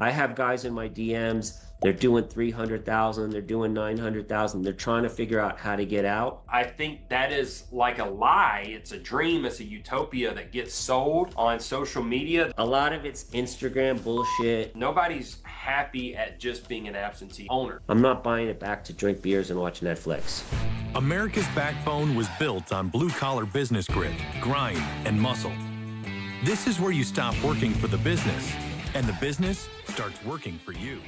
I have guys in my DMs, they're doing 300,000, they're doing 900,000. They're trying to figure out how to get out. I think that is like a lie. It's a dream. It's a utopia that gets sold on social media. A lot of it's Instagram bullshit. Nobody's happy at just being an absentee owner. I'm not buying it back to drink beers and watch Netflix. America's backbone was built on blue-collar business grit, grind, and muscle. This is where you stop working for the business, and the business starts working for you.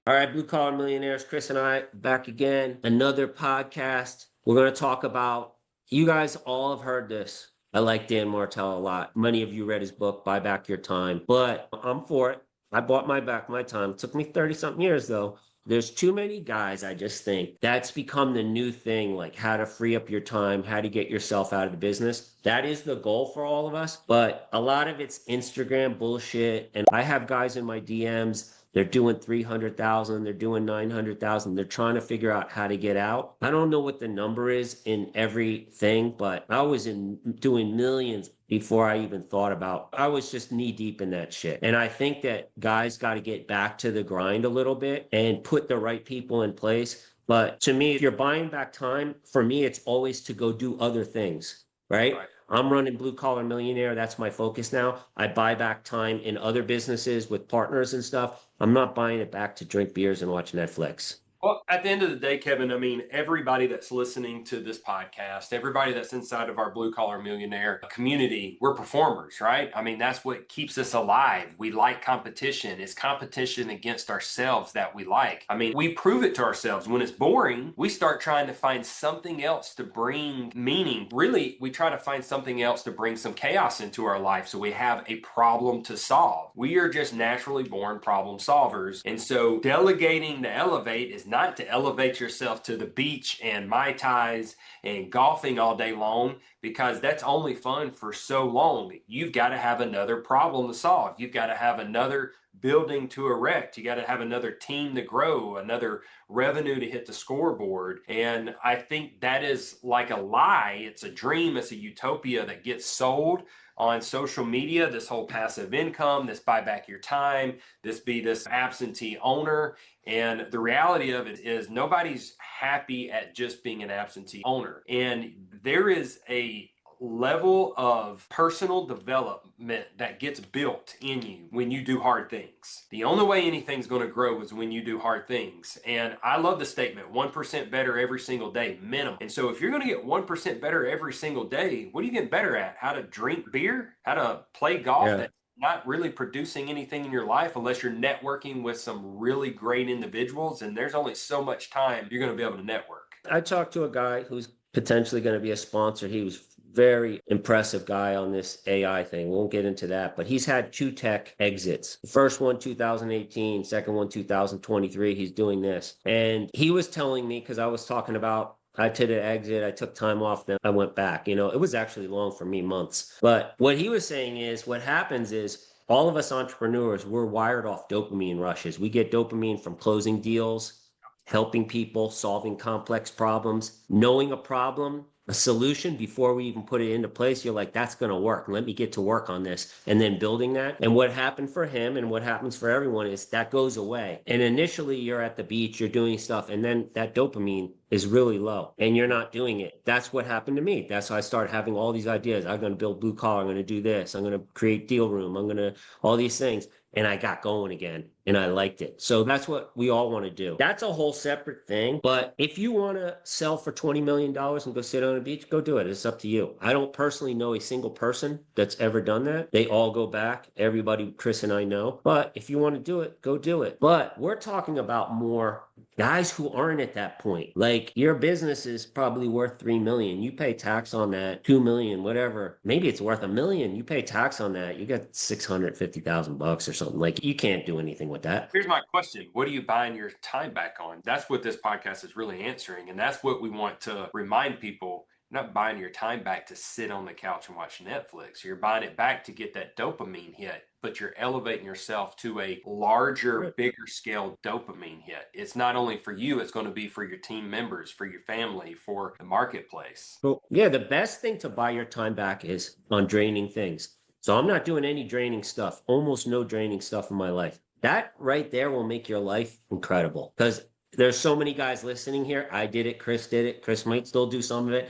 All right, Blue Collar Millionaires, Chris and I back again. Another podcast. We're going to talk about, you guys all have heard this. I like Dan Martell a lot. Many of you read his book, Buy Back Your Time, but I'm for it. I bought my time. It took me 30-something years, though. There's too many guys, I just think, that's become the new thing, like how to free up your time, how to get yourself out of the business. That is the goal for all of us, but a lot of it's Instagram bullshit. And I have guys in my DMs, they're doing 300,000, they're doing 900,000. They're trying to figure out how to get out. I don't know what the number is in everything, but I was doing millions before I even thought about. I was just knee deep in that shit. And I think that guys got to get back to the grind a little bit and put the right people in place. But to me, if you're buying back time, for me, it's always to go do other things, right? I'm running Blue Collar Millionaire. That's my focus now. I buy back time in other businesses with partners and stuff. I'm not buying it back to drink beers and watch Netflix. Well, at the end of the day, Kevin, I mean, everybody that's listening to this podcast, everybody that's inside of our Blue Collar Millionaire community, we're performers, right? I mean, that's what keeps us alive. We like competition. It's competition against ourselves that we like. I mean, we prove it to ourselves. When it's boring, we start trying to find something else to bring meaning. Really, we try to find something else to bring some chaos into our life so we have a problem to solve. We are just naturally born problem solvers. And so delegating to elevate is not to elevate yourself to the beach and Mai Tais and golfing all day long, because that's only fun for so long. You've got to have another problem to solve. You've got to have another building to erect. You got to have another team to grow, another revenue to hit the scoreboard. And I think that is like a lie. It's a dream. It's a utopia that gets sold on social media. This whole passive income, this buy back your time, this absentee owner. And the reality of it is nobody's happy at just being an absentee owner. And there is a level of personal development that gets built in you when you do hard things. The only way anything's going to grow is when you do hard things. And I love the statement, 1% better every single day, minimum. And so if you're going to get 1% better every single day, what are you getting better at? How to drink beer? How to play golf? Yeah. That's not really producing anything in your life unless you're networking with some really great individuals. And there's only so much time you're going to be able to network. I talked to a guy who's potentially going to be a sponsor. He was very impressive guy on this AI thing. We won't get into that, but he's had 2 tech exits. The first one, 2018, second one, 2023. He's doing this. And he was telling me, because I was talking about, I did an exit, I took time off, then I went back. You know, it was actually long for me, months. But what he was saying is what happens is all of us entrepreneurs, we're wired off dopamine rushes. We get dopamine from closing deals, helping people, solving complex problems, knowing a problem, a solution before we even put it into place. You're like, that's going to work. Let me get to work on this. And then building that. And what happened for him and what happens for everyone is that goes away. And initially you're at the beach, you're doing stuff. And then that dopamine is really low and you're not doing it. That's what happened to me. That's how I started having all these ideas. I'm going to build Blue Collar. I'm going to do this. I'm going to create Deal Room. I'm going to, all these things. And I got going again and I liked it. So that's what we all want to do. That's a whole separate thing. But if you want to sell for $20 million and go sit on a beach, go do it. It's up to you. I don't personally know a single person that's ever done that. They all go back. Everybody, Chris and I know. But if you want to do it, go do it. But we're talking about more guys who aren't at that point. Like your business is probably worth 3 million. You pay tax on that, 2 million, whatever. Maybe it's worth $1 million. You pay tax on that. You get $650,000 or something. Like you can't do anything with that. Here's my question. What are you buying your time back on? That's what this podcast is really answering. And that's what we want to remind people. You're not buying your time back to sit on the couch and watch Netflix. You're buying it back to get that dopamine hit, but you're elevating yourself to a larger, bigger scale dopamine hit. It's not only for you, it's going to be for your team members, for your family, for the marketplace. Well, yeah, the best thing to buy your time back is on draining things. So I'm not doing any draining stuff, almost no draining stuff in my life. That right there will make your life incredible, because there's so many guys listening here. I did it. Chris did it. Chris might still do some of it.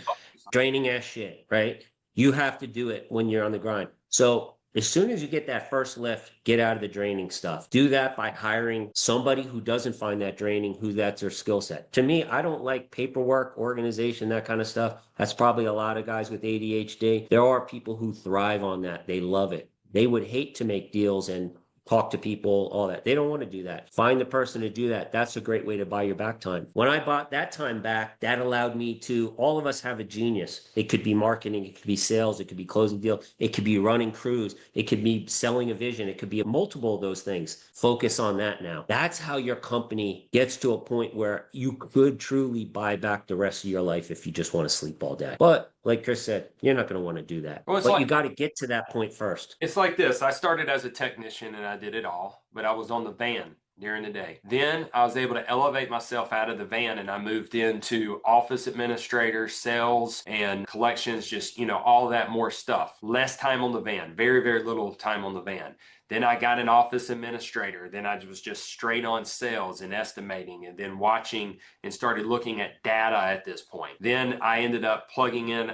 Draining ass shit, right? You have to do it when you're on the grind. So as soon as you get that first lift, get out of the draining stuff. Do that by hiring somebody who doesn't find that draining, who that's their skill set. To me, I don't like paperwork, organization, that kind of stuff. That's probably a lot of guys with ADHD. There are people who thrive on that. They love it. They would hate to make deals and talk to people, all that. They don't want to do that. Find the person to do that. That's a great way to buy your back time. When I bought that time back, that allowed me to, all of us have a genius. It could be marketing, it could be sales, it could be closing deal, it could be running crews, it could be selling a vision, it could be multiple of those things. Focus on that now. That's how your company gets to a point where you could truly buy back the rest of your life if you just want to sleep all day. But like Chris said, you're not going to want to do that. Well, but you got to get to that point first. It's like this. I started as a technician and I did it all, but I was on the van during the day. Then I was able to elevate myself out of the van and I moved into office administrator, sales, and collections, just, all that more stuff. Less time on the van, very, very little time on the van. Then I got an office administrator. Then I was just straight on sales and estimating, and then watching and started looking at data at this point. Then I ended up plugging in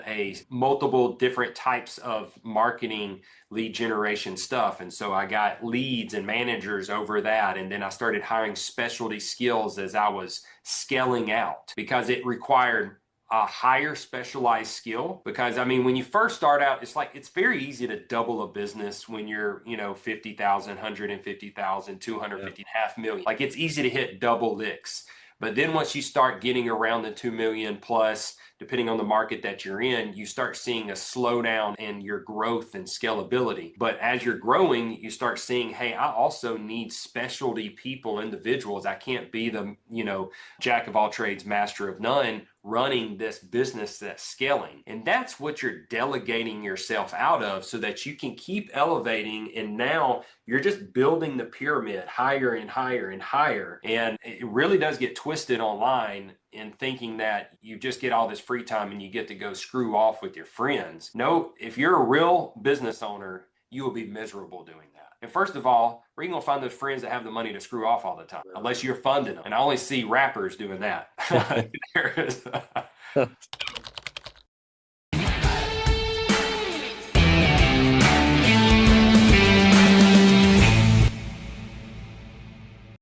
multiple different types of marketing lead generation stuff. And so I got leads and managers over that. And then I started hiring specialty skills as I was scaling out, because it required a higher specialized skill. Because when you first start out, it's very easy to double a business when you're 50,000, 150,000, 250, half million. Like, it's easy to hit double licks. But then once you start getting around the 2 million plus, depending on the market that you're in, you start seeing a slowdown in your growth and scalability. But as you're growing, you start seeing, hey, I also need specialty people, individuals. I can't be the, jack of all trades, master of none, running this business that's scaling. And that's what you're delegating yourself out of, so that you can keep elevating. And now you're just building the pyramid higher and higher and higher. And it really does get twisted online in thinking that you just get all this free time and you get to go screw off with your friends. No, if you're a real business owner, you will be miserable doing that. And first of all, where are you going to find those friends that have the money to screw off all the time? Unless you're funding them. And I only see rappers doing that.